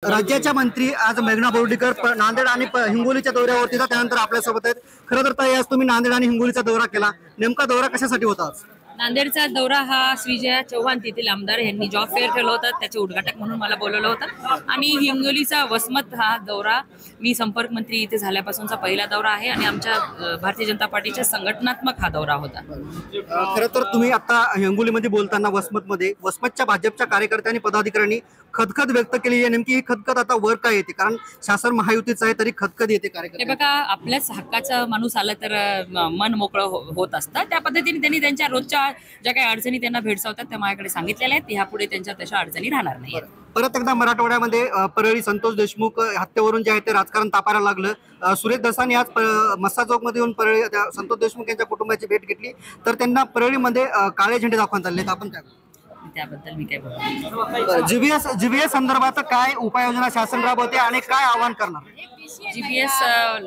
राज्याच्या मंत्री आज मेघना बोर्डीकर नांदेड आणि हिंगोलीच्या दौऱ्यावरती त्यानंतर आपल्यासोबत आहेत। खरं तर ताई, आज तुम्ही नांदेड आणि हिंगोलीचा दौरा केला, नेमका दौरा कशासाठी होता आज? नांदेडचा दौरा हा श्रीजया चव्हाण तेथील आमदार यांनी जॉब फेअर ठेवलं होतं, त्याचे उद्घाटक म्हणून मला बोलवलं होतं। आणि हिंगोलीचा वसमत हा दौरा मी संपर्क मंत्री इथे झाल्यापासूनचा पहिला दौरा आहे आणि आमच्या भारतीय जनता पार्टीच्या संघटनात्मक हा दौरा होता। खरं तर तुम्ही आता हिंगोलीमध्ये बोलताना वसमतच्या भाजपच्या कार्यकर्त्यांनी पदाधिकाऱ्यांनी खदखद व्यक्त केली आहे। नेमकी ही खदखद आता वर काय येते? कारण शासन महायुतीचं आहे तरी खदखद येते कार्यकर्ते। हे बघा, आपल्याच हक्काचा माणूस आला तर मन मोकळं होत असतं। त्या पद्धतीने त्यांनी त्यांच्या रोजच्या ज्या काही अडचणी त्यांना भेडसावतात त्या माझ्याकडे सांगितलेल्या आहेत। ह्यापुढे त्यांच्या तशा अडचणी राहणार नाही। परत एकदा मराठवाड्यामध्ये परळी संतोष देशमुख हत्येवरून जे आहे ते राजकारण तापायला लागलं। सुरेश दसानी आज मस्सा चौकमध्ये येऊन परळी संतोष देशमुख यांच्या कुटुंबाची भेट घेतली, तर परळीमध्ये काळे झेंडे दाखवण्यात आले। आपण त्याबद्दल मी काय बोलतो? जीबीएस संदर्भात काय उपाययोजना शासन राबवते आणि काय आवाहन करणार? जीबीएस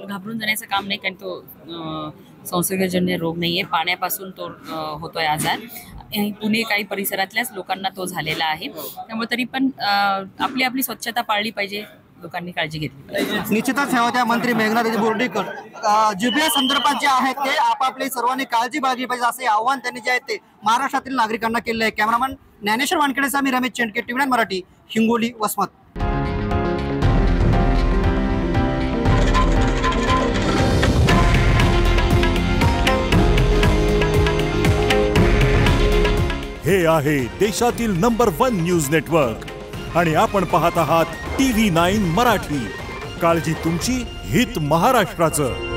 घाबरून जाण्याचं काम नाही, कारण तो संसर्गजन्य रोग नाहीये। पाण्यापासून तो होतोय आजार। पुणे काही परिसरातल्याच लोकांना तो झालेला आहे। त्यामुळे तरी पण आपली आपली स्वच्छता पाळली पाहिजे, लोकांनी काळजी घेतली पाहिजे। निश्चितच होत्या मंत्री मेघना बोर्डीकर जीबीएस संदर्भात जे आहे ते आपापली सर्वांनी काळजी बाळगली पाहिजे असे आव्हान त्यांनी जे आहे ते महाराष्ट्रातील नागरिकांना केले आहे। कॅमेरामॅन ज्ञानेश्वर वानखेडेचा मी रमेश चेंडके, टीव्ही 9 मराठी, हिंगोली, वसमत। हे आहे देशातील नंबर 1 न्यूज नेटवर्क आणि आपण पाहत आहात टीव्ही 9 मराठी। काळजी तुमची, हित महाराष्ट्राचं।